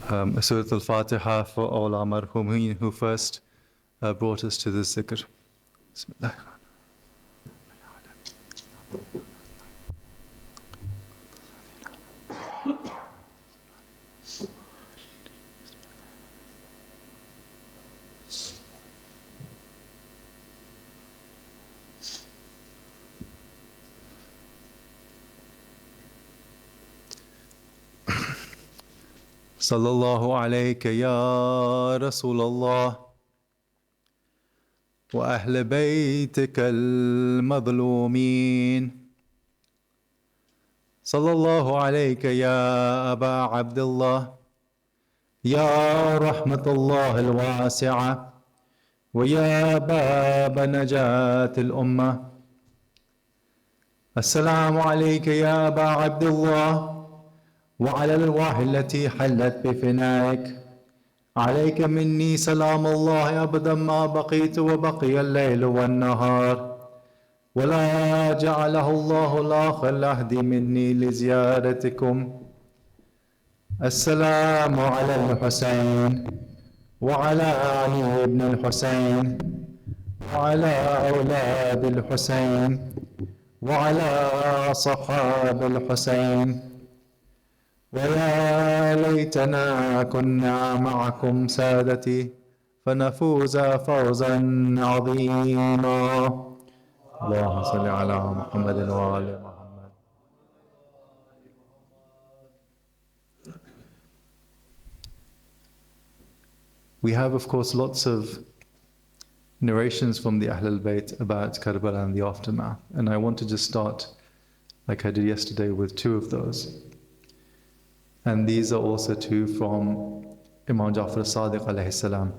Surah Al-Fatiha for all our marhumin who first brought us to the zikr. Bismillah. Sallallahu alayka ya Rasulullah wa ahl baytika al-madhlumin. Sallallahu alayka ya Aba Abdullah ya rahmatullah al-wasi'a wa ya bab najat al-ummah. Assalamu alayka ya Aba Abdullah وعلى الأرواح التي حلت بفنائك عليك مني سلام الله أبدا ما بقيت وبقي الليل والنهار ولا جعله الله الآخر العهد مني لزيارتكم. السلام على الحسين وعلى علي بن الحسين وعلى أولاد الحسين وعلى صحاب الحسين ويا ليتنا كنا معكم سادتي فنفوز فوزا عظيما. اللهم صل على محمد وآل محمد. We have, of course, lots of narrations from the Ahl al-Bayt about Karbala and the aftermath, and I want to just start, like I did yesterday, with two of those. And these are also two from Imam Ja'far as-Sadiq alayhi salam.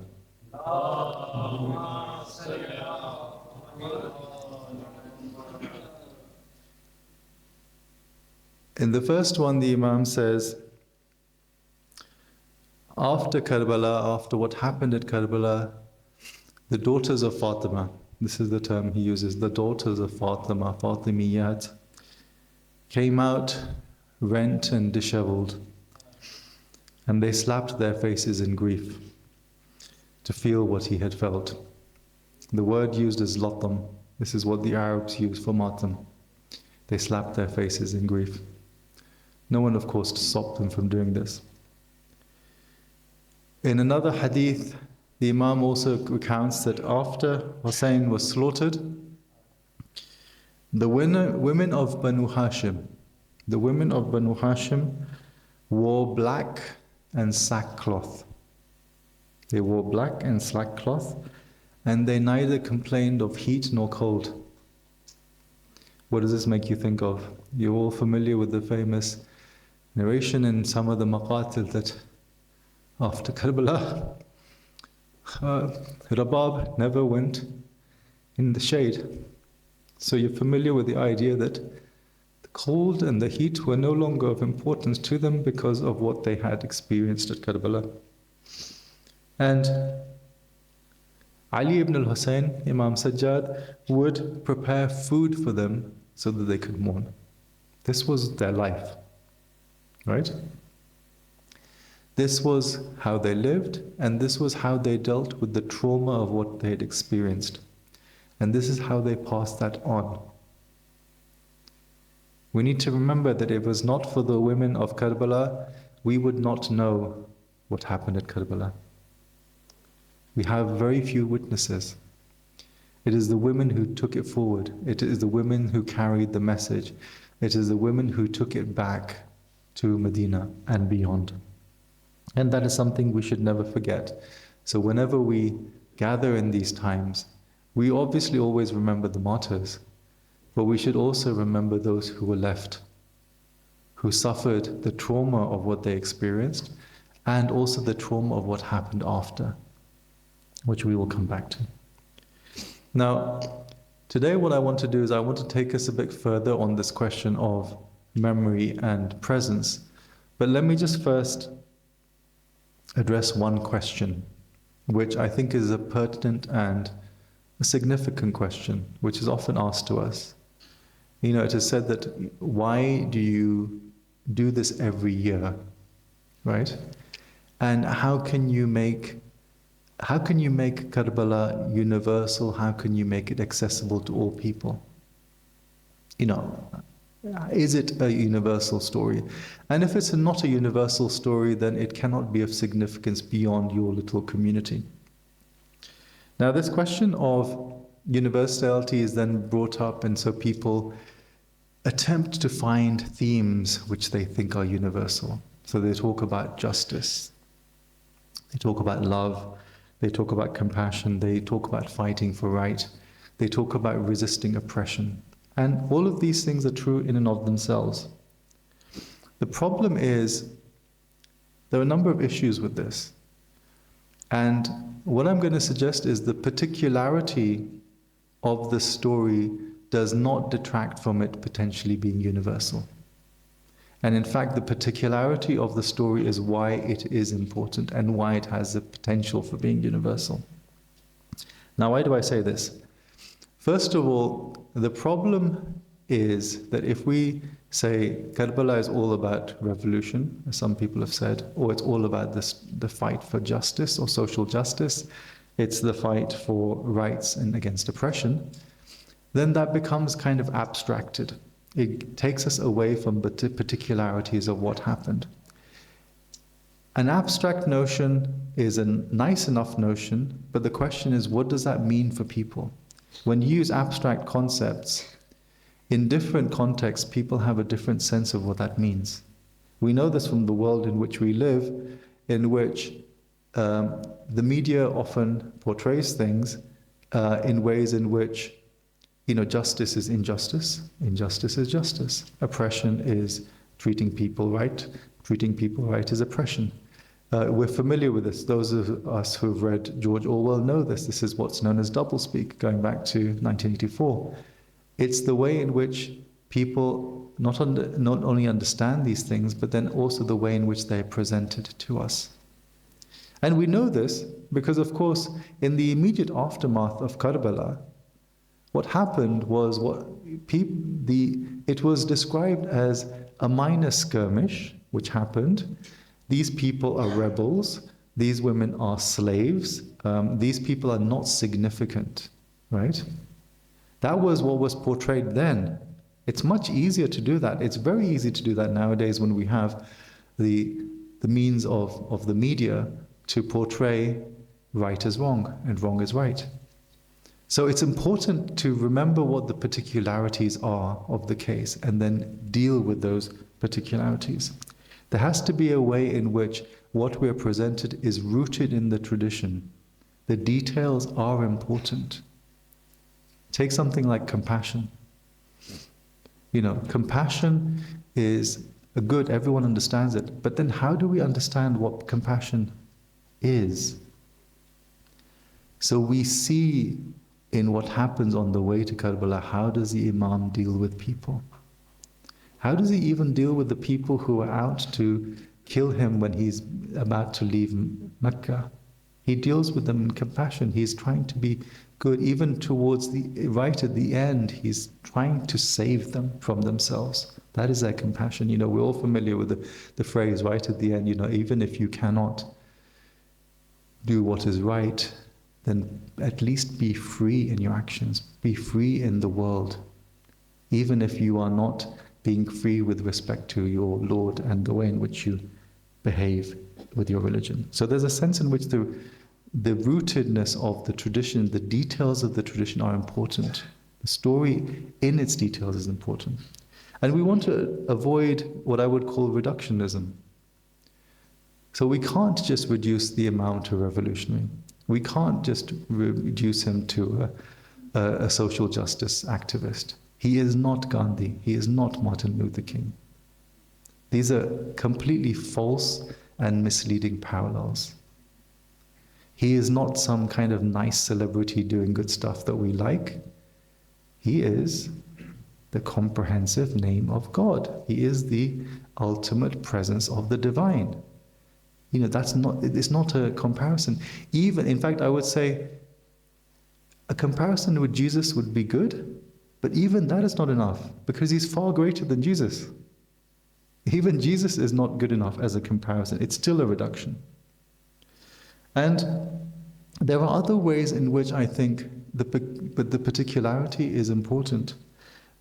In the first one, the Imam says, after Karbala, after what happened at Karbala, the daughters of Fatima, this is the term he uses, the daughters of Fatima, Fatimiyat, came out rent and disheveled. And they slapped their faces in grief to feel what he had felt. The word used is latam. This is what the Arabs use for matam. They slapped their faces in grief. No one, of course, stopped them from doing this. In another hadith, the Imam also recounts that after Hussein was slaughtered, the women of Banu Hashim, wore black and sackcloth. They wore black and sackcloth, and they neither complained of heat nor cold. What does this make you think of? You're all familiar with the famous narration in some of the maqatil that after Karbala, Rabab never went in the shade. So you're familiar with the idea that the cold and the heat were no longer of importance to them because of what they had experienced at Karbala. And Ali ibn al-Hussein, Imam Sajjad, would prepare food for them so that they could mourn. This was their life, right? This was how they lived, and this was how they dealt with the trauma of what they had experienced. And this is how they passed that on. We need to remember that if it was not for the women of Karbala, we would not know what happened at Karbala. We have very few witnesses. It is the women who took it forward. It is the women who carried the message. It is the women who took it back to Medina and beyond. And that is something we should never forget. So whenever we gather in these times, we obviously always remember the martyrs, but we should also remember those who were left, who suffered the trauma of what they experienced, and also the trauma of what happened after, which we will come back to. Now, today what I want to do is I want to take us a bit further on this question of memory and presence. But let me just first address one question, which I think is a pertinent and a significant question, which is often asked to us. You know, it is said that, why do you do this every year, right? And how can you make Karbala universal? How can you make it accessible to all people? You know, is it a universal story? And if it's not a universal story, then it cannot be of significance beyond your little community. Now, this question of universality is then brought up, and so people attempt to find themes which they think are universal. So they talk about justice, they talk about love, they talk about compassion, they talk about fighting for right, they talk about resisting oppression. And all of these things are true in and of themselves. The problem is, there are a number of issues with this. And what I'm going to suggest is the particularity of the story does not detract from it potentially being universal. And in fact, the particularity of the story is why it is important and why it has the potential for being universal. Now, why do I say this? First of all, the problem is that if we say Karbala is all about revolution, as some people have said, or it's all about the fight for justice or social justice, it's the fight for rights and against oppression, then that becomes kind of abstracted. It takes us away from the particularities of what happened. An abstract notion is a nice enough notion, but the question is, what does that mean for people? When you use abstract concepts, in different contexts, people have a different sense of what that means. We know this from the world in which we live, in which the media often portrays things in ways in which, justice is injustice, injustice is justice. Oppression is treating people right is oppression. We're familiar with this. Those of us who've read George Orwell know this. This is what's known as doublespeak, going back to 1984. It's the way in which people not only understand these things, but then also the way in which they're presented to us. And we know this because, of course, in the immediate aftermath of Karbala, what happened was it was described as a minor skirmish which happened. These people are rebels. These women are slaves. These people are not significant, right? That was what was portrayed then. It's much easier to do that. It's very easy to do that nowadays when we have the means of the media to portray right as wrong and wrong as right. So it's important to remember what the particularities are of the case and then deal with those particularities. There has to be a way in which what we're presented is rooted in the tradition. The details are important. Take something like compassion. Compassion is a good, everyone understands it. But then how do we understand what compassion is? So we see in what happens on the way to Karbala, how does the Imam deal with people? How does he even deal with the people who are out to kill him when he's about to leave Mecca? He deals with them in compassion. He's trying to be good. Even towards right at the end, he's trying to save them from themselves. That is their compassion. We're all familiar with the phrase right at the end, even if you cannot do what is right, then at least be free in your actions. Be free in the world. Even if you are not being free with respect to your Lord and the way in which you behave with your religion. So there's a sense in which the rootedness of the tradition, the details of the tradition are important. The story in its details is important. And we want to avoid what I would call reductionism. So we can't just reduce the Imam to a revolutionary. We can't just reduce him to a social justice activist. He is not Gandhi. He is not Martin Luther King. These are completely false and misleading parallels. He is not some kind of nice celebrity doing good stuff that we like. He is the comprehensive name of God. He is the ultimate presence of the divine. It's not a comparison. Even, in fact, I would say a comparison with Jesus would be good, but even that is not enough, because he's far greater than Jesus. Even Jesus is not good enough as a comparison. It's still a reduction. And there are other ways in which I think the particularity is important,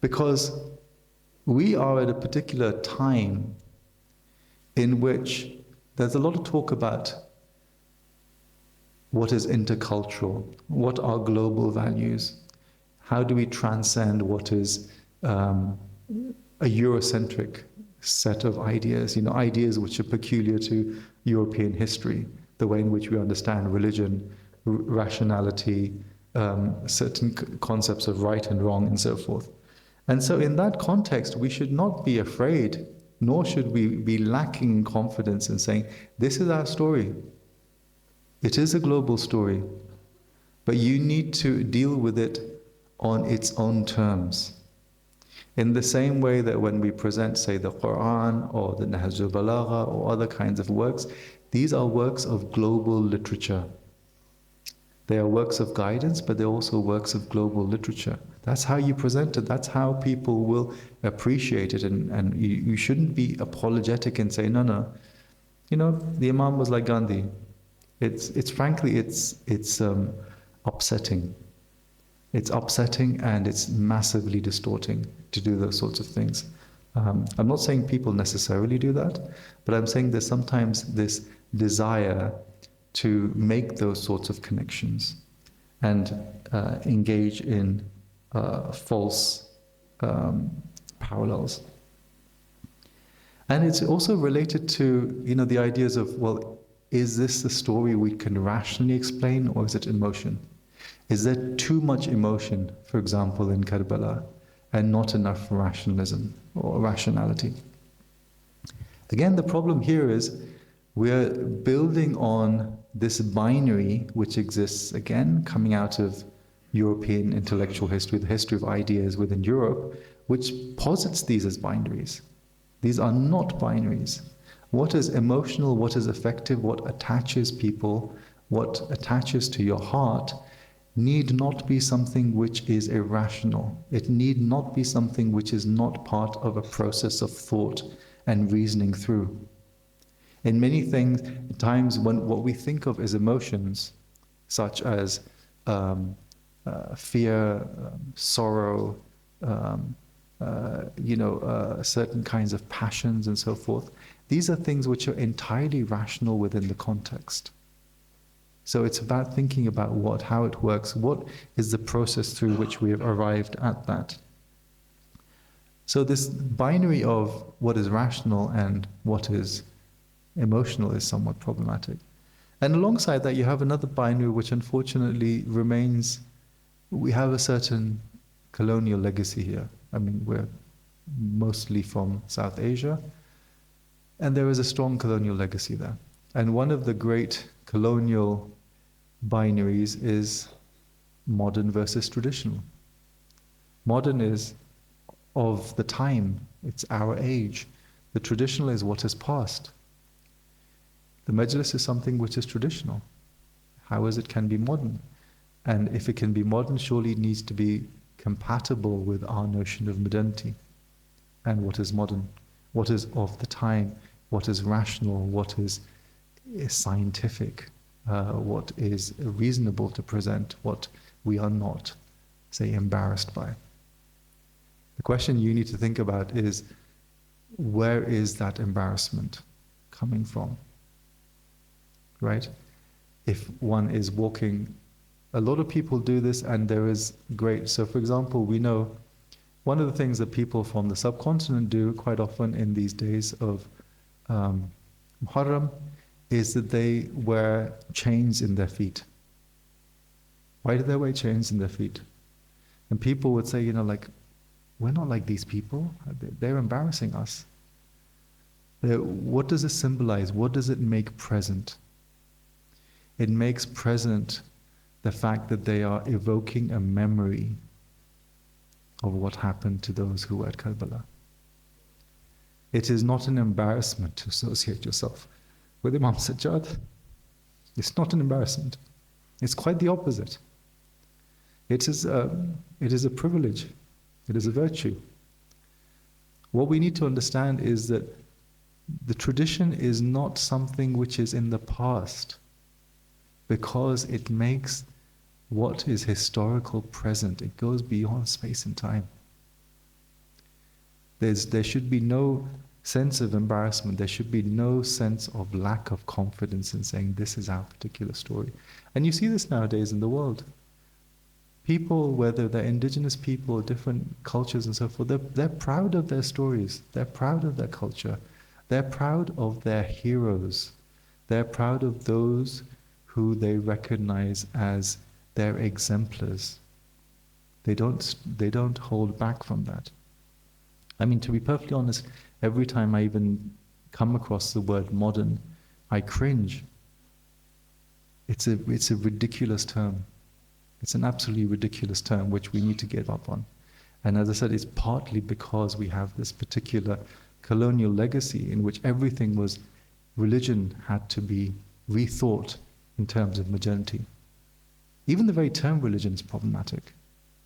because we are at a particular time in which there's a lot of talk about what is intercultural, what are global values, how do we transcend what is a Eurocentric set of ideas, ideas which are peculiar to European history, the way in which we understand religion, rationality, certain concepts of right and wrong, and so forth. And so in that context, we should not be afraid, nor should we be lacking in confidence in saying, this is our story. It is a global story, but you need to deal with it on its own terms. In the same way that when we present, say, the Quran or the Nahj al-Balagha or other kinds of works, these are works of global literature. They are works of guidance, but they're also works of global literature. That's how you present it. That's how people will appreciate it. And you shouldn't be apologetic and say, no. The Imam was like Gandhi. It's frankly upsetting. It's upsetting and it's massively distorting to do those sorts of things. I'm not saying people necessarily do that, but I'm saying there's sometimes this desire to make those sorts of connections and engage in false parallels. And it's also related to, the ideas of, well, is this a story we can rationally explain, or is it emotion? Is there too much emotion, for example, in Karbala, and not enough rationalism or rationality? Again, the problem here is we're building on this binary which exists, again, coming out of European intellectual history, the history of ideas within Europe, which posits these as binaries. These are not binaries. What is emotional, what is affective, what attaches people, what attaches to your heart, need not be something which is irrational. It need not be something which is not part of a process of thought and reasoning through. In many things, times when what we think of as emotions, such as fear, sorrow, certain kinds of passions and so forth, these are things which are entirely rational within the context. So it's about thinking about how it works, what is the process through which we have arrived at that. So this binary of what is rational and what is emotional is somewhat problematic. And alongside that, you have another binary which unfortunately remains. We have a certain colonial legacy here. I mean, we're mostly from South Asia, and there is a strong colonial legacy there. And one of the great colonial binaries is modern versus traditional. Modern is of the time, it's our age. The traditional is what is past. The Majalis is something which is traditional. How is it can be modern? And if it can be modern, surely it needs to be compatible with our notion of modernity. And what is modern? What is of the time? What is rational? What is scientific? What is reasonable to present? What we are not, say, embarrassed by. The question you need to think about is, where is that embarrassment coming from? Right? If one is walking, a lot of people do this, and there is great. So, for example, we know one of the things that people from the subcontinent do quite often in these days of Muharram is that they wear chains in their feet. Why do they wear chains in their feet? And people would say, we're not like these people. They're embarrassing us. What does it symbolize? What does it make present? It makes present the fact that they are evoking a memory of what happened to those who were at Karbala. It is not an embarrassment to associate yourself with Imam Sajjad. It's not an embarrassment. It's quite the opposite. It is a privilege. It is a virtue. What we need to understand is that the tradition is not something which is in the past. because it makes what is historical present. It goes beyond space and time. There should be no sense of embarrassment. There should be no sense of lack of confidence in saying this is our particular story. And you see this nowadays in the world. People, whether they're indigenous people, different cultures and so forth, they're proud of their stories. They're proud of their culture. They're proud of their heroes. They're proud of those who they recognize as their exemplars. They don't hold back from that. I mean, to be perfectly honest, every time I even come across the word modern, I cringe. It's a ridiculous term. It's an absolutely ridiculous term which we need to give up on. And as I said, it's partly because we have this particular colonial legacy in which everything was, religion had to be rethought in terms of modernity. Even the very term religion is problematic.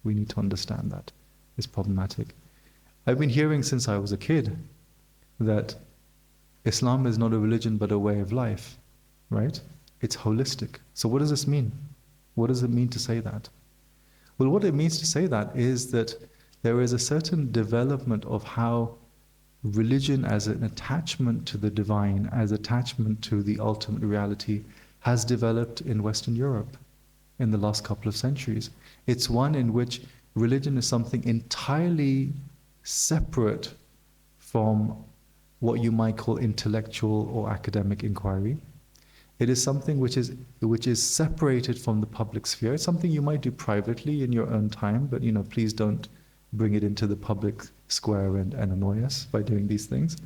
We need to understand that. It's problematic. I've been hearing since I was a kid that Islam is not a religion but a way of life, right? It's holistic. So what does this mean? What does it mean to say that? Well, what it means to say that is that there is a certain development of how religion as an attachment to the divine, as attachment to the ultimate reality, has developed in Western Europe in the last couple of centuries. It's one in which religion is something entirely separate from what you might call intellectual or academic inquiry. It is something which is separated from the public sphere. It's something you might do privately in your own time, but please don't bring it into the public square and annoy us by doing these things.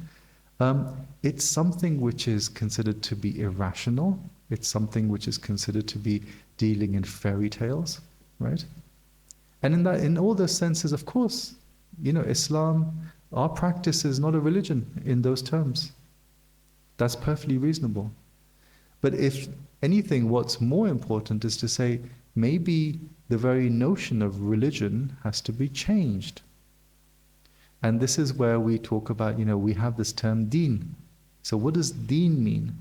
It's something which is considered to be irrational. It's something which is considered to be dealing in fairy tales, right? And in all those senses, of course, Islam, our practice is not a religion in those terms. That's perfectly reasonable. But if anything, what's more important is to say maybe the very notion of religion has to be changed. And this is where we talk about, we have this term deen. So what does deen mean?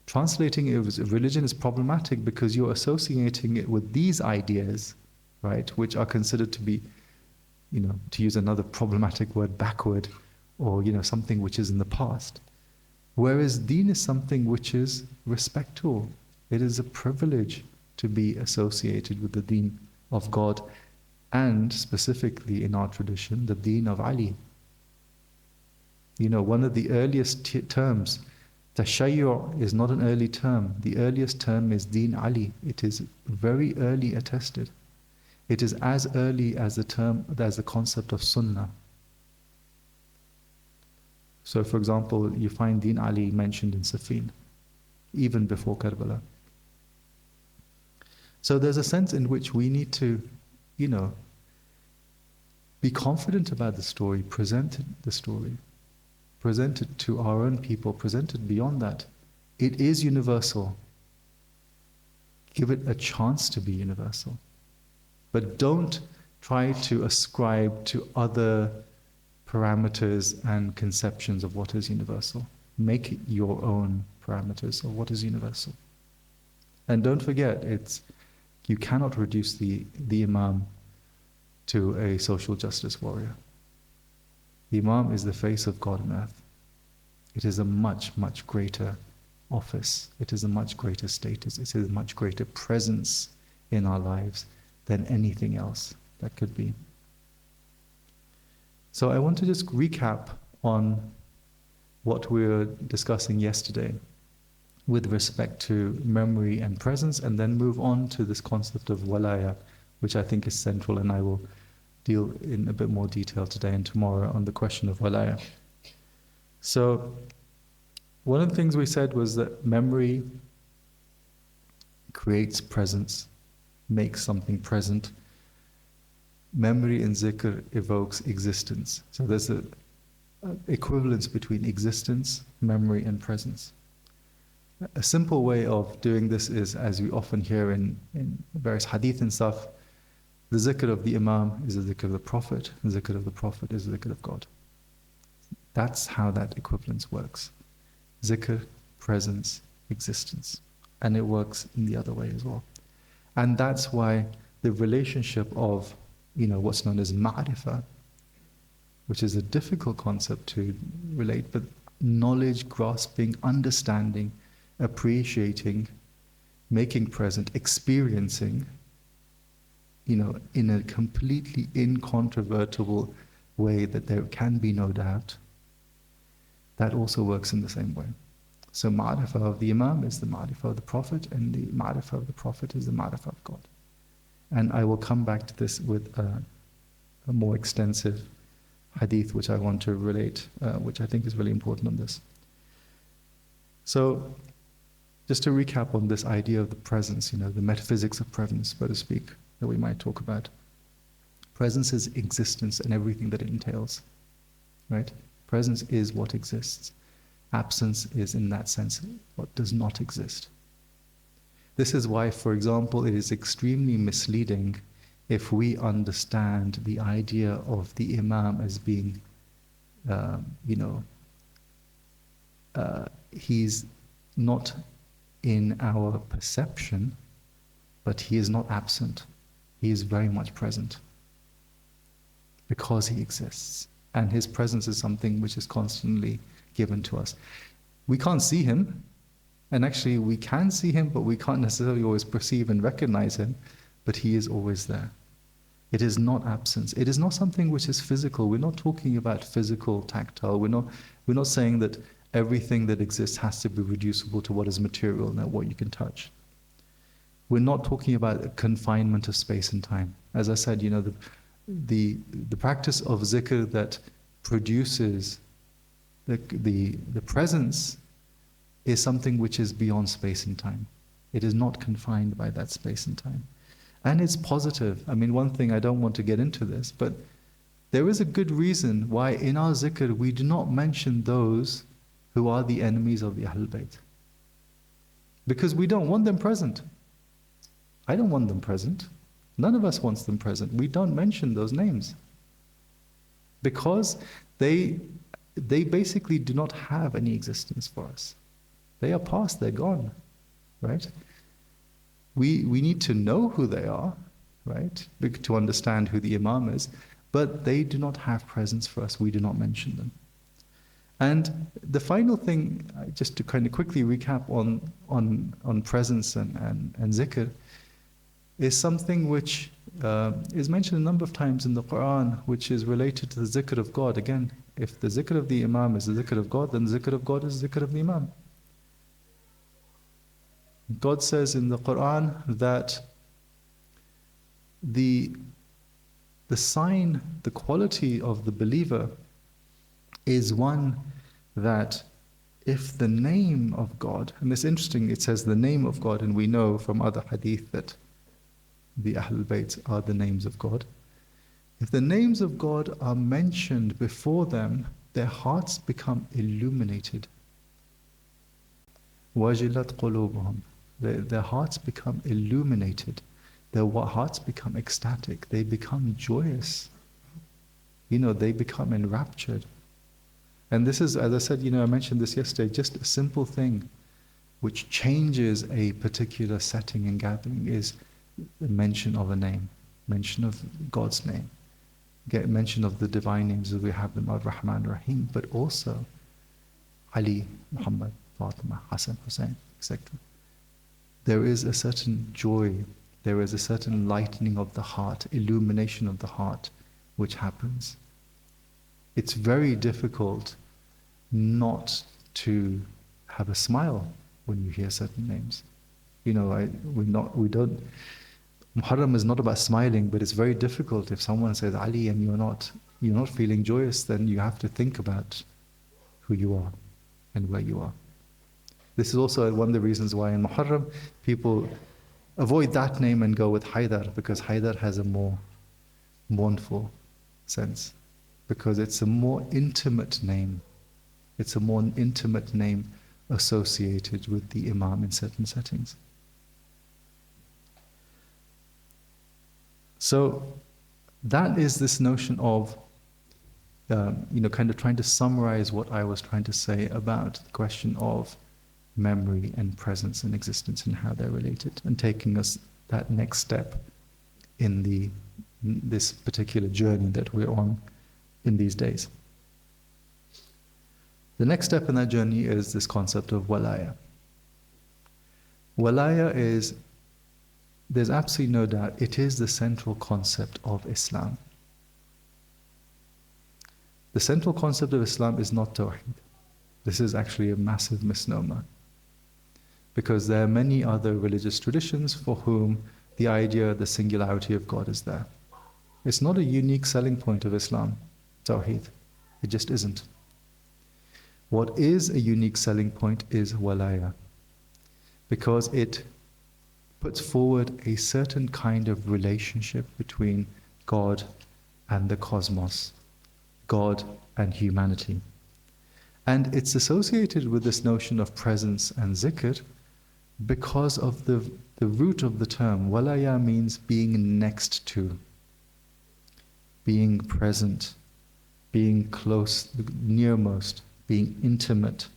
Translating it as religion is problematic because you're associating it with these ideas, right, which are considered to be, to use another problematic word, backward, or something which is in the past. Whereas deen is something which is respectful. It is a privilege to be associated with the deen of God, and specifically in our tradition, the deen of Ali. One of the earliest terms, tashayyu' is not an early term. The earliest term is deen Ali. It is very early attested. It is as early as the concept of sunnah. So, for example, you find Deen Ali mentioned in Safin, even before Karbala. So there's a sense in which we need to, be confident about the story, present the story, present it to our own people, present it beyond that. It is universal. Give it a chance to be universal. But don't try to ascribe to other parameters and conceptions of what is universal. Make it your own parameters of what is universal. And don't forget, you cannot reduce the Imam to a social justice warrior. The Imam is the face of God on earth. It is a much, much greater office. It is a much greater status. It is a much greater presence in our lives than anything else that could be. So I want to just recap on what we were discussing yesterday with respect to memory and presence, and then move on to this concept of Wilayah, which I think is central, and I will deal in a bit more detail today and tomorrow on the question of Wilayah. So one of the things we said was that memory creates presence, makes something present. Memory in zikr evokes existence. So there's an equivalence between existence, memory, and presence. A simple way of doing this is, as we often hear in various hadith and stuff, the zikr of the Imam is the zikr of the Prophet, the zikr of the Prophet is the zikr of God. That's how that equivalence works. Zikr, presence, existence. and it works in the other way as well. And that's why the relationship of, what's known as ma'rifah, which is a difficult concept to relate, but knowledge, grasping, understanding, appreciating, making present, experiencing, in a completely incontrovertible way that there can be no doubt, that also works in the same way. So ma'rifah of the Imam is the ma'rifah of the Prophet, and the ma'rifah of the Prophet is the ma'rifah of God. And I will come back to this with a more extensive hadith which I want to relate, which I think is really important on this. So, just to recap on this idea of the presence, the metaphysics of presence, so to speak, that we might talk about. Presence is existence and everything that it entails, right? Presence is what exists. Absence is, in that sense, what does not exist. This is why, for example, it is extremely misleading if we understand the idea of the Imam as being, he's not in our perception, but he is not absent. He is very much present because he exists. And his presence is something which is constantly given to us. We can't see him, and actually we can see him, but we can't necessarily always perceive and recognize him, but he is always there. It is not absence. It is not something which is physical. We're not talking about physical, tactile. We're not saying that everything that exists has to be reducible to what is material and what you can touch. We're not talking about a confinement of space and time. As I said, the practice of zikr that produces the presence is something which is beyond space and time. It is not confined by that space and time. And it's positive. I mean, one thing, I don't want to get into this, but there is a good reason why in our zikr we do not mention those who are the enemies of the Ahlul Bayt. Because we don't want them present. I don't want them present. None of us wants them present. We don't mention those names. Because they basically do not have any existence for us. They are past, they're gone, right? We need to know who they are, right? To understand who the Imam is, but they do not have presence for us. We do not mention them. And the final thing, just to kind of quickly recap on presence and zikr, is something which is mentioned a number of times in the Quran, which is related to the zikr of God. Again, if the zikr of the Imam is the zikr of God, then the zikr of God is the zikr of the Imam. God says in the Quran that the sign, the quality of the believer is one that if the name of God, and it's interesting, it says the name of God, and we know from other hadith that the Ahlul Bayt are the names of God. If the names of God are mentioned before them, their hearts become illuminated. وَجِلَتْ قُلُوبُهُمْ. Their hearts become illuminated. Their hearts become ecstatic. They become joyous. They become enraptured. And this is, as I said, I mentioned this yesterday, just a simple thing which changes a particular setting and gathering is the mention of a name, mention of God's name, mention of the divine names as we have them, Ar-Rahman, Rahim, but also Ali, Muhammad, Fatima, Hassan, Hussein, etc. There is a certain joy, there is a certain lightening of the heart, illumination of the heart, which happens. It's very difficult not to have a smile when you hear certain names. Muharram is not about smiling, but it's very difficult if someone says Ali and you're not feeling joyous, then you have to think about who you are and where you are. This is also one of the reasons why in Muharram people avoid that name and go with Haydar, because Haydar has a more mournful sense, because it's a more intimate name. It's a more intimate name associated with the Imam in certain settings. So that is this notion of, kind of trying to summarize what I was trying to say about the question of memory and presence and existence and how they're related, and taking us that next step in this particular journey that we're on in these days. The next step in that journey is this concept of Wilayah. Wilayah is, there's absolutely no doubt, it is the central concept of Islam. The central concept of Islam is not Tawheed. This is actually a massive misnomer, because there are many other religious traditions for whom the idea, the singularity of God is there. It's not a unique selling point of Islam, Tawheed. It just isn't. What is a unique selling point is Wilayah, because it puts forward a certain kind of relationship between God and the cosmos, God and humanity. And it's associated with this notion of presence and zikr because of the root of the term. Wilayah means being next to, being present, being close, nearmost, being intimate.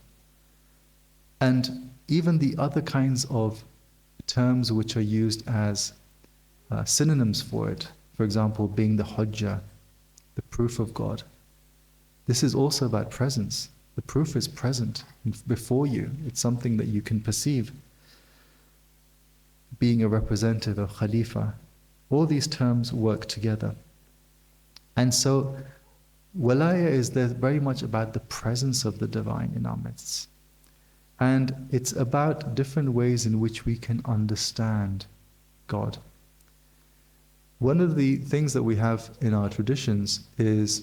And even the other kinds of terms which are used as synonyms for it, for example, being the hujjah, the proof of God. This is also about presence. The proof is present before you. It's something that you can perceive. Being a representative of Khalifa. All these terms work together. And so, Wilayah is there very much about the presence of the divine in our midst. And it's about different ways in which we can understand God. One of the things that we have in our traditions is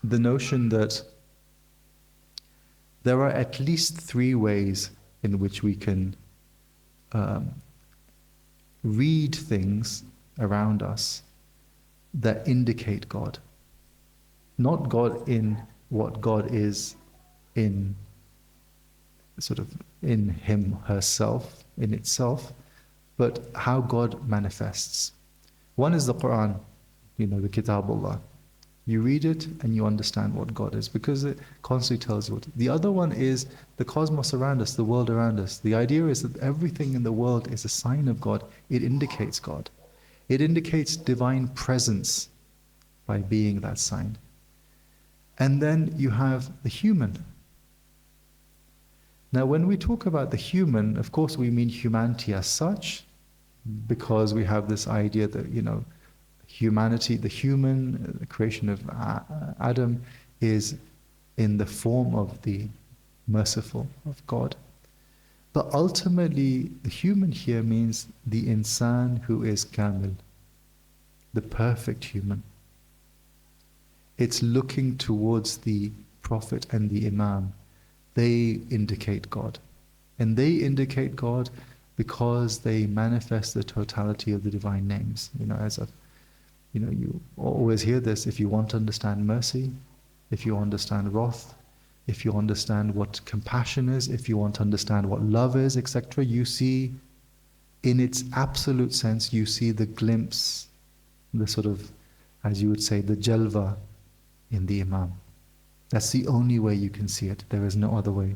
the notion that there are at least 3 ways in which we can read things around us that indicate God. Not God in what God is in sort of in him, herself, in itself, but how God manifests. One is the Quran, the Kitabullah. You read it and you understand what God is, because it constantly tells you what. The other one is the cosmos around us, the world around us. The idea is that everything in the world is a sign of God. It indicates God. It indicates divine presence by being that sign. And then you have the human. Now, when we talk about the human, of course we mean humanity as such, because we have this idea that, humanity, the human, the creation of Adam, is in the form of the merciful, of God. But ultimately, the human here means the insan who is kamil, the perfect human. It's looking towards the Prophet and the Imam. They indicate God. And they indicate God because they manifest the totality of the divine names. You always hear this: if you want to understand mercy, if you understand wrath, if you understand what compassion is, if you want to understand what love is, etc., you see, in its absolute sense, you see the glimpse, the sort of, as you would say, the jalva in the Imam. That's the only way you can see it. There is no other way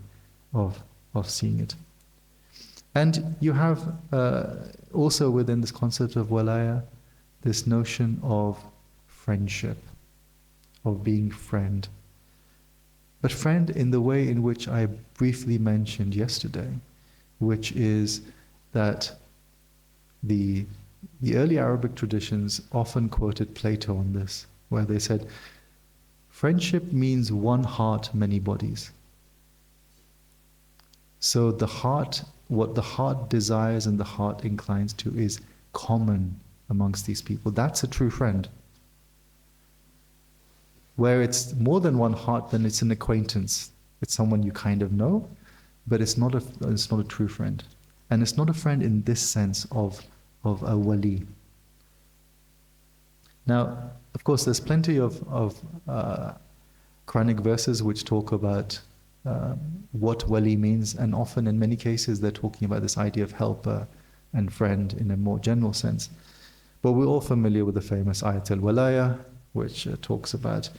of seeing it. And you have also within this concept of Wilayah, this notion of friendship, of being friend. But friend in the way in which I briefly mentioned yesterday, which is that the early Arabic traditions often quoted Plato on this, where they said, friendship means one heart, many bodies. So the heart, what the heart desires and the heart inclines to is common amongst these people. That's a true friend. Where it's more than one heart, then it's an acquaintance. It's someone you kind of know, but it's not a true friend. And it's not a friend in this sense of a wali. Now, of course, there's plenty of Quranic verses which talk about what wali means, and often in many cases they're talking about this idea of helper and friend in a more general sense. But we're all familiar with the famous Ayat al-Wilayah, which talks about,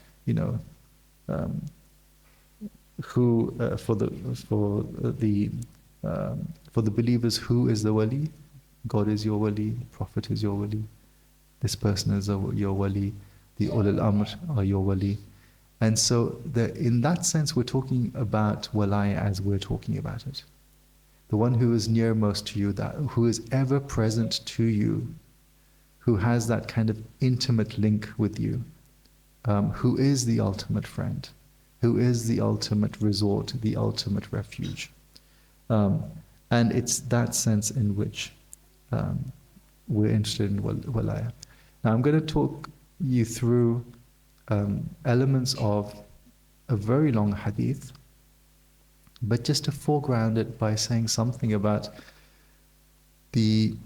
who for the For the believers, who is the wali? God is your wali, Prophet is your wali, this person is your wali, the ulul amr are your wali. And so in that sense we're talking about Wilayah as we're talking about it. The one who is nearmost to you, that who is ever present to you, who has that kind of intimate link with you, who is the ultimate friend, who is the ultimate resort, the ultimate refuge. And it's that sense in which we're interested in Wilayah. Now I'm going to talk you through elements of a very long hadith, but just to foreground it by saying something about the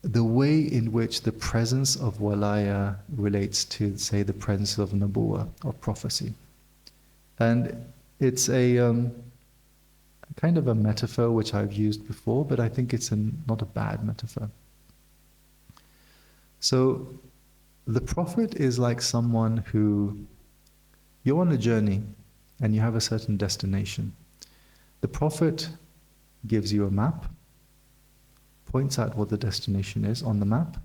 way in which the presence of Wilayah relates to, say, the presence of Nubuwah, of prophecy. And it's a kind of a metaphor which I've used before, but I think it's not a bad metaphor. So the Prophet is like someone who, you're on a journey and you have a certain destination. The Prophet gives you a map, points out what the destination is on the map,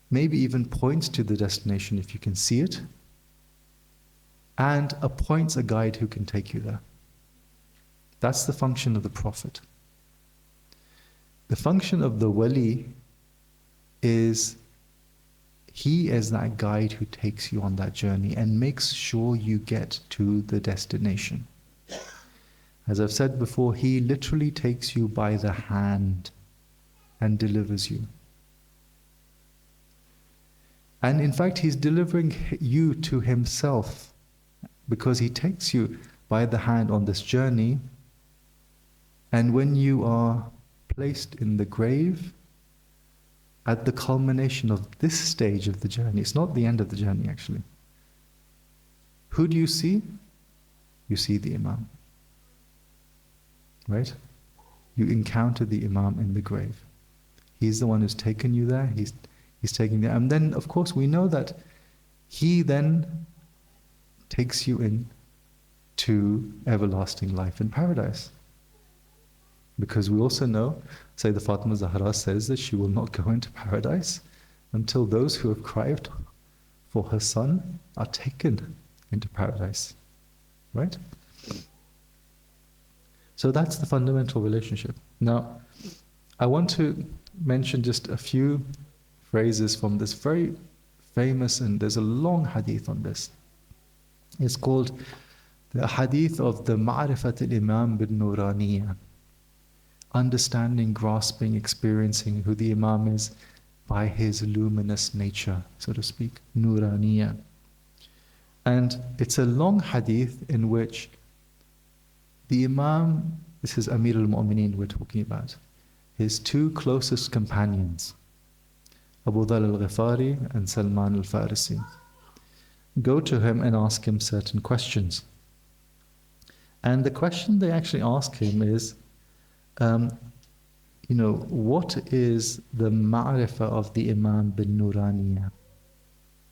maybe even points to the destination if you can see it, and appoints a guide who can take you there. That's the function of the Prophet. The function of the wali is he is that guide who takes you on that journey and makes sure you get to the destination. As I've said before, he literally takes you by the hand and delivers you. And in fact, he's delivering you to himself, because he takes you by the hand on this journey. And when you are placed in the grave, at the culmination of this stage of the journey, it's not the end of the journey actually. Who do you see? You see the Imam. Right? You encounter the Imam in the grave. He's the one who's taken you there. He's taking you there. And then, of course, we know that he then takes you in to everlasting life in paradise. Because we also know, Sayyidah Fatima Zahra says that she will not go into paradise until those who have cried for her son are taken into paradise. Right? So that's the fundamental relationship. Now, I want to mention just a few phrases from this very famous, and there's a long hadith on this. It's called the hadith of the Ma'rifat al-Imam bin Nuraniyya. Understanding, grasping, experiencing who the Imam is by his luminous nature, so to speak, Nuraniyya. And it's a long hadith in which the Imam, this is Amir al-Mu'mineen we're talking about, his two closest companions, Abu Dhal al-Ghifari and Salman al-Farisi, go to him and ask him certain questions. And the question they actually ask him is, what is the ma'rifah of the Imam bin Nuraniyya?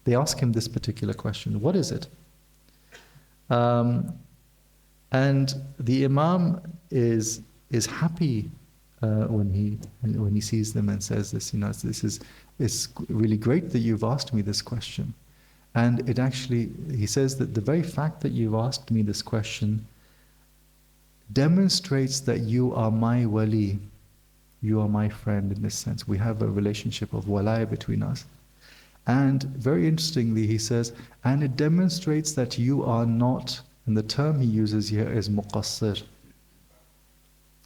They ask him this particular question. What is it? And the Imam is happy when he sees them and says this. It's really great that you've asked me this question. And it actually, he says that the very fact that you've asked me this question demonstrates that you are my wali, you are my friend in this sense. We have a relationship of Wilayah between us. And very interestingly, he says, and it demonstrates that you are not, and the term he uses here is muqassir.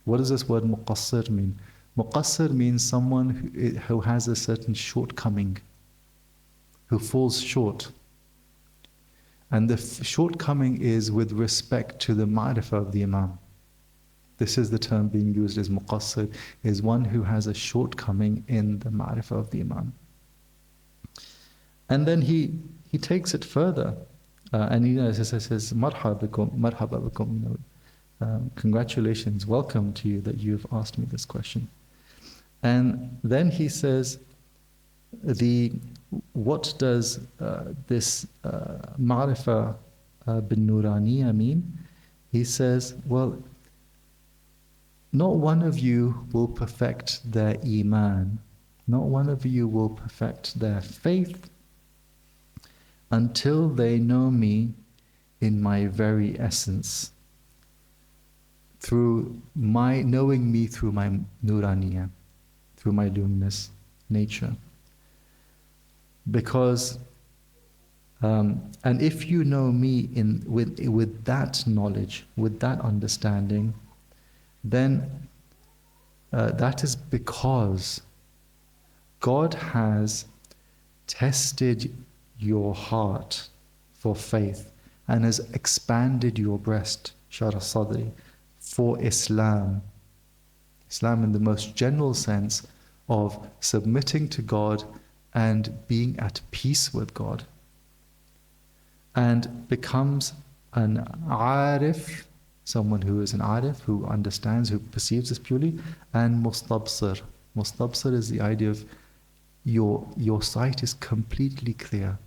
What does this word muqassir mean? Muqassir means someone who has a certain shortcoming, who falls short. And the shortcoming is with respect to the ma'rifah of the Imam. This is the term being used as muqassir, is one who has a shortcoming in the ma'rifah of the Imam. And then he takes it further, and he says, marhaba bikum, congratulations, welcome to you that you've asked me this question. And then he says, what does this ma'rifah bin Nuraniyya mean? He says, well, not one of you will perfect their iman, not one of you will perfect their faith until they know me in my very essence, through my knowing me through my nuraniya, through my luminous nature. Because and if you know me with that knowledge, with that understanding, then that is because God has tested your heart for faith and has expanded your breast, shara sadri, for Islam. Islam in the most general sense of submitting to God and being at peace with God. And becomes an arif, someone who is an arif, who understands, who perceives this purely, and mustabsir. Mustabsir is the idea of your sight is completely clear.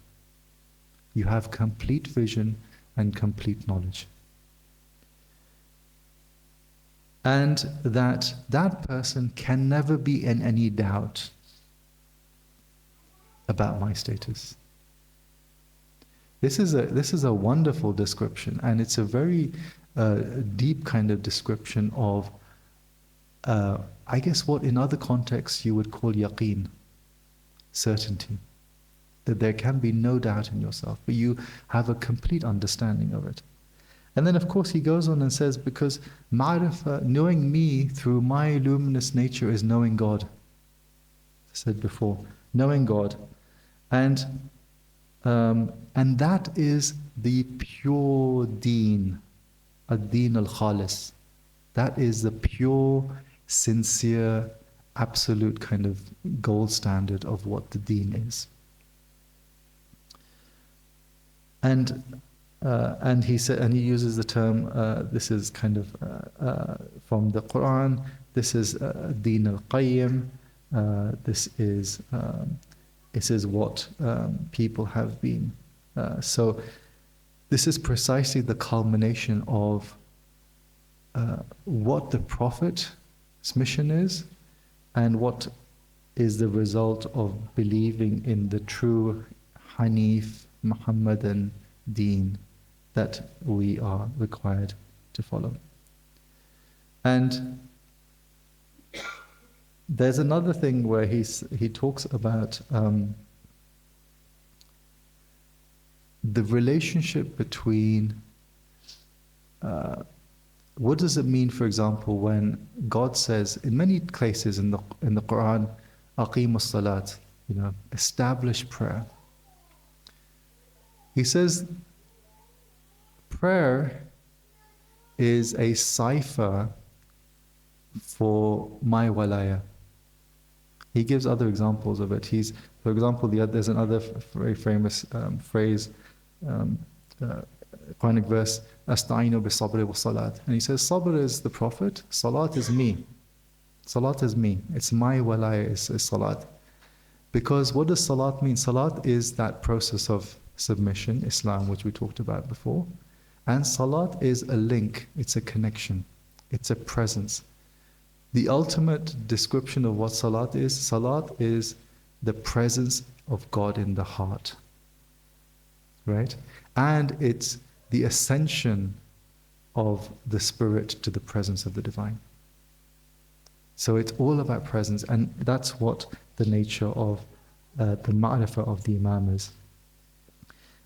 You have complete vision and complete knowledge. And that person can never be in any doubt about my status. This is a wonderful description, and it's a very deep kind of description of, I guess, what in other contexts you would call yaqeen, certainty. That there can be no doubt in yourself, but you have a complete understanding of it. And then, of course, he goes on and says, because ma'rifah, knowing me through my luminous nature, is knowing God. I said before, knowing God. And that is the pure deen, ad-deen al-khalis. That is the pure, sincere, absolute kind of gold standard of what the deen is. And he said, and he uses the term. This is kind of from the Quran. This is Deen al-Qayyim. This is what people have been. So this is precisely the culmination of what the Prophet's mission is, and what is the result of believing in the true Hanif Muhammadan deen that we are required to follow. And there's another thing where he talks about the relationship between what does it mean, for example, when God says in many places in the Quran, aqimus salat, establish prayer. He says prayer is a cipher for my Wilayah. He gives other examples of it. For example, there's another very famous phrase, Quranic verse, Asta'inu bis-sabri was-salat. And he says, sabr is the Prophet, salat is me. Salat is me. It's my Wilayah, is salat. Because what does salat mean? Salat is that process of submission, Islam, which we talked about before. And salat is a link, it's a connection, it's a presence. The ultimate description of what salat is the presence of God in the heart. Right? And it's the ascension of the spirit to the presence of the divine. So it's all about presence, and that's what the nature of the ma'rifah of the Imam is.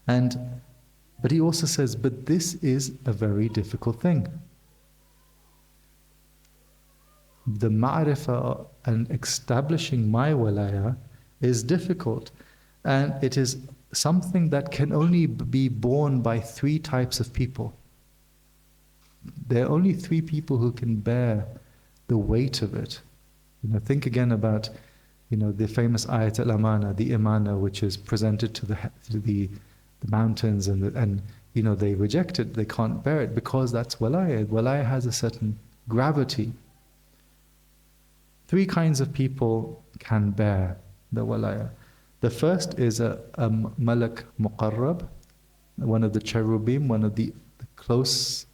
But he also says, but this is a very difficult thing. The ma'rifah and establishing my Wilayah is difficult, and it is something that can only be borne by 3 types of people. There are only 3 people who can bear the weight of it. Think again about the famous ayat al-amana, the imana, which is presented to the mountains, and they reject it, they can't bear it, because that's Wilayah. Wilayah has a certain gravity. 3 kinds of people can bear the Wilayah. The first is a malak muqarrab, one of the cherubim, one of the close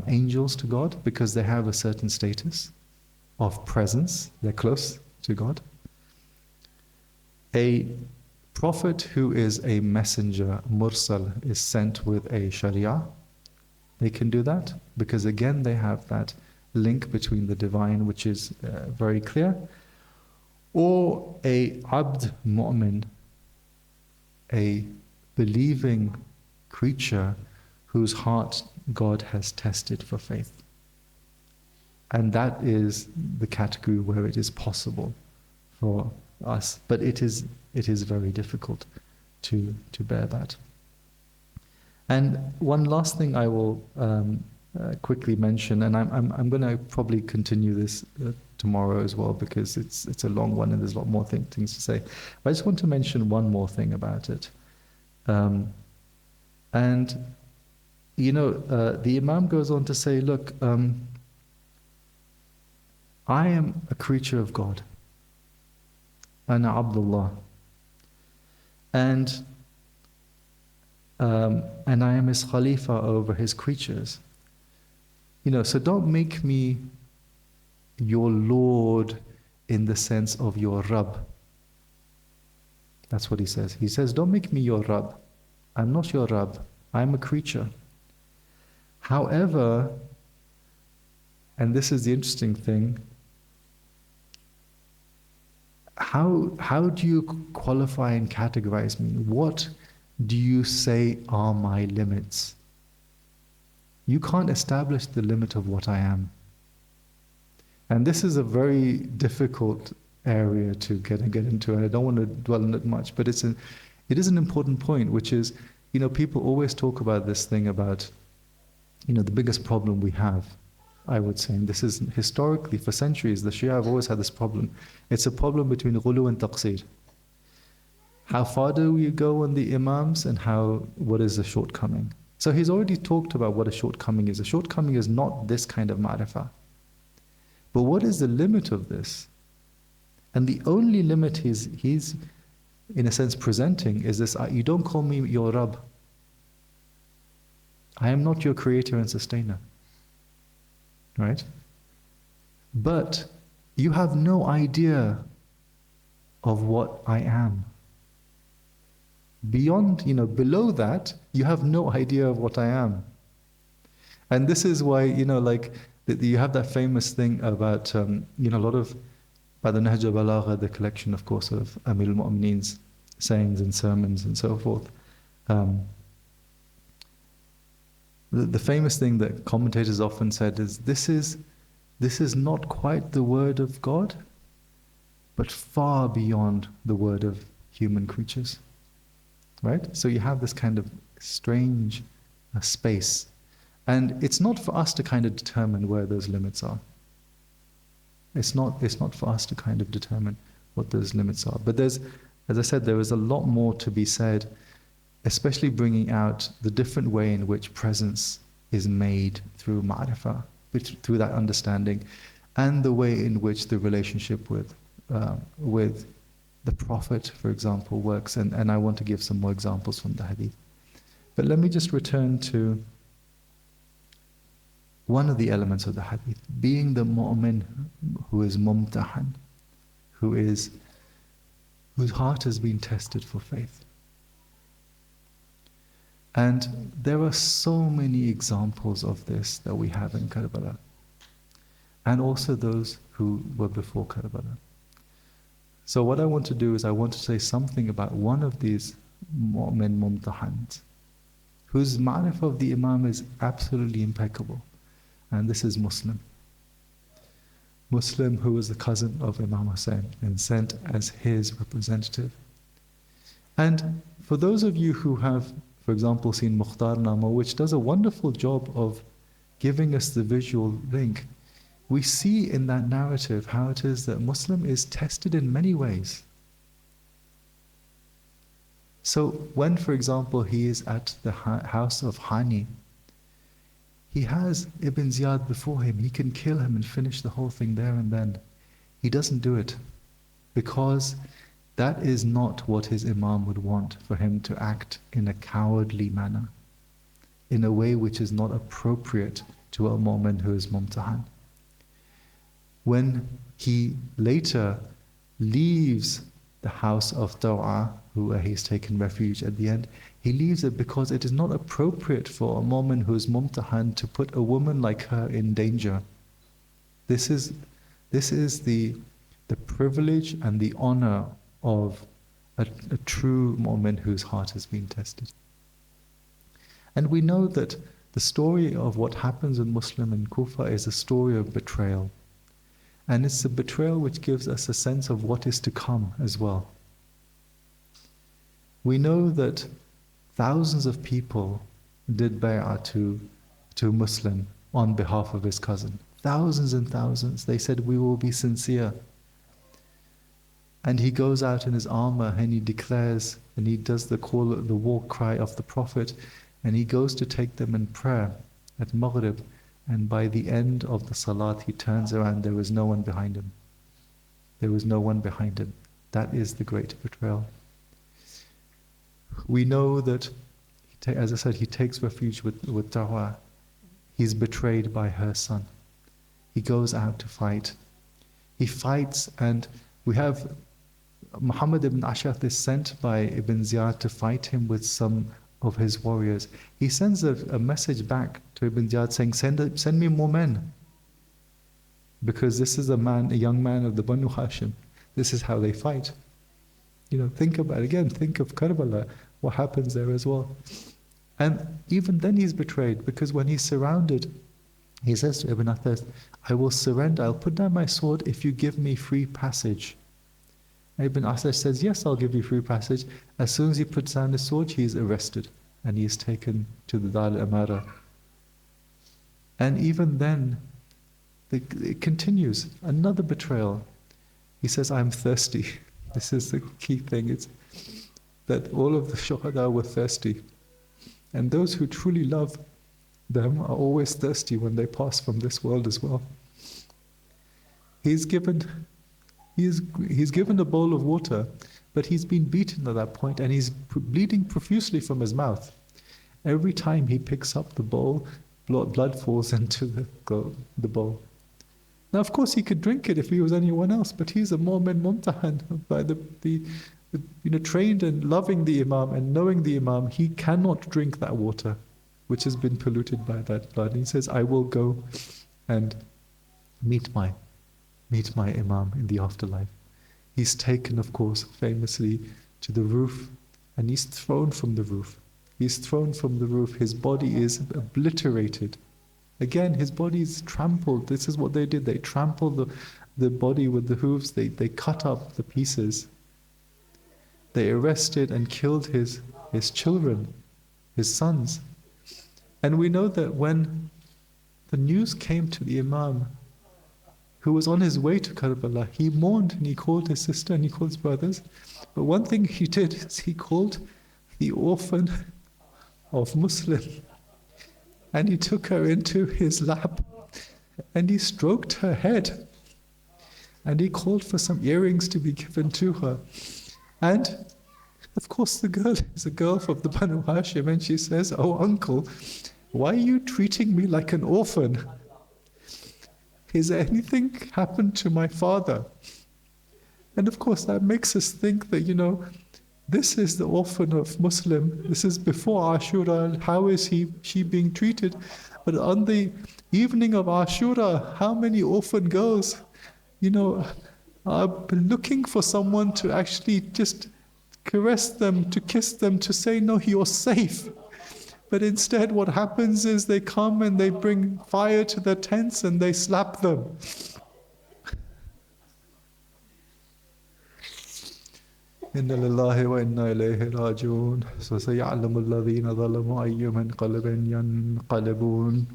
angels to God because they have a certain status of presence, they're close to God. A prophet who is a messenger, mursal, is sent with a sharia. They can do that because again they have that link between the divine, which is very clear. Or a abd mu'min, a believing creature whose heart God has tested for faith. And that is the category where it is possible for us. But it is very difficult to bear that. And one last thing I will quickly mention, and I'm going to probably continue this tomorrow as well because it's a long one and there's a lot more things to say. But I just want to mention one more thing about it. And you know, the Imam goes on to say, look, I am a creature of God. Ana Abdullah. And I am his Khalifa over his creatures. You know, so don't make me your Lord in the sense of your Rabb. That's what he says. He says, don't make me your Rabb. I'm not your Rabb. I'm a creature. However, and this is the interesting thing, how do you qualify and categorize me? What do you say are my limits? You can't establish the limit of what I am. And this is a very difficult area to get into, and I don't want to dwell on it much, but it is an important point, which is, you know, people always talk about this thing about, you know, the biggest problem we have, I would say, and this is historically, for centuries, the Shia have always had this problem. It's a problem between ghulu and taqseer. How far do we go on the Imams and what is the shortcoming? So he's already talked about what a shortcoming is. A shortcoming is not this kind of ma'rifah. But what is the limit of this? And the only limit he's in a sense presenting is this: you don't call me your Rabb. I am not your creator and sustainer. Right? But you have no idea of what I am. Beyond, you know, below that, you have no idea of what I am. And this is why, you know, like, you have that famous thing about, you know, a lot of, by the Nahj al-Balagha, the collection, of course, of Amir al-Mu'mineen's sayings and sermons and so forth. The famous thing that commentators often said is, this is not quite the word of God, but far beyond the word of human creatures. Right? So you have this kind of strange space. And it's not for us to kind of determine where those limits are. It's not for us to kind of determine what those limits are. But there's, as I said, there is a lot more to be said, especially bringing out the different way in which presence is made through ma'rifah, through that understanding, and the way in which the relationship with the Prophet, for example, works. And I want to give some more examples from the hadith. But let me just return to one of the elements of the hadith, being the mu'min who is mumtahan, whose heart has been tested for faith. And there are so many examples of this that we have in Karbala, and also those who were before Karbala. So what I want to do is I want to say something about one of these mu'min mumtahans, whose ma'rifah of the Imam is absolutely impeccable. And this is Muslim. Muslim, who was the cousin of Imam Hussein and sent as his representative. And for those of you who have, for example, seen Mukhtar Nama, which does a wonderful job of giving us the visual link, we see in that narrative how it is that Muslim is tested in many ways. So when, for example, he is at the house of Hani, he has Ibn Ziyad before him. He can kill him and finish the whole thing there and then. He doesn't do it because that is not what his Imam would want, for him to act in a cowardly manner, in a way which is not appropriate to a mu'min who is mumtahan. When he later leaves the house of Daw'a, where he's taken refuge at the end, he leaves it because it is not appropriate for a mu'min who is mumtahan to put a woman like her in danger. This is the privilege and the honor of a true mu'min whose heart has been tested. And we know that the story of what happens in Muslim in Kufa is a story of betrayal. And it's a betrayal which gives us a sense of what is to come as well. We know that thousands of people did bay'ah to Muslim on behalf of his cousin. Thousands and thousands. They said, we will be sincere. And he goes out in his armor and he declares, and he does the call, the war cry of the Prophet, and he goes to take them in prayer at Maghrib. And by the end of the Salat, he turns around, there was no one behind him. There was no one behind him. That is the great betrayal. We know that, as I said, he takes refuge with Daw'a. He's betrayed by her son. He goes out to fight. He fights, and we have Muhammad ibn Aqil is sent by Ibn Ziyad to fight him with some of his warriors. He sends a message back to Ibn Ziyad saying, send me more men. Because this is a young man of the Banu Hashim. This is how they fight. Think of Karbala, what happens there as well. And even then he's betrayed, because when he's surrounded, he says to Ibn Athas, I will surrender, I'll put down my sword if you give me free passage. Ibn Athas says, yes, I'll give you free passage. As soon as he puts down his sword, he is arrested and he is taken to the Dar al-Amara. And even then, it continues. Another betrayal. He says, I'm thirsty. This is the key thing. It's that all of the shuhada were thirsty. And those who truly love them are always thirsty when they pass from this world as well. He's given a bowl of water, but he's been beaten at that point and he's bleeding profusely from his mouth. Every time he picks up the bowl, blood falls into the bowl. Now, of course, he could drink it if he was anyone else, but he's a mu'min mumtahan by trained and loving the Imam and knowing the Imam. He cannot drink that water, which has been polluted by that blood. And he says, I will go and meet my Imam in the afterlife. He's taken, of course, famously to the roof, and he's thrown from the roof. He's thrown from the roof. His body is obliterated. Again, his body is trampled. This is what they did. They trampled the body with the hooves. They cut up the pieces. They arrested and killed his children, his sons. And we know that when the news came to the Imam, who was on his way to Karbala, he mourned and he called his sister and he called his brothers. But one thing he did is he called the orphan of Muslim and he took her into his lap and he stroked her head and he called for some earrings to be given to her. And of course the girl is a girl of the Banu Hashim, and she says, oh uncle, why are you treating me like an orphan? Is there anything happened to my father? And of course that makes us think that, this is the orphan of Muslim. This is before Ashura. How is she being treated? But on the evening of Ashura, how many orphan girls, are looking for someone to actually just caress them, to kiss them, to say, no, you're safe. But instead what happens is they come and they bring fire to their tents and they slap them. إن لله وإنا إليه راجعون فسيعلم الذين ظلموا أي منقلب ينقلبون.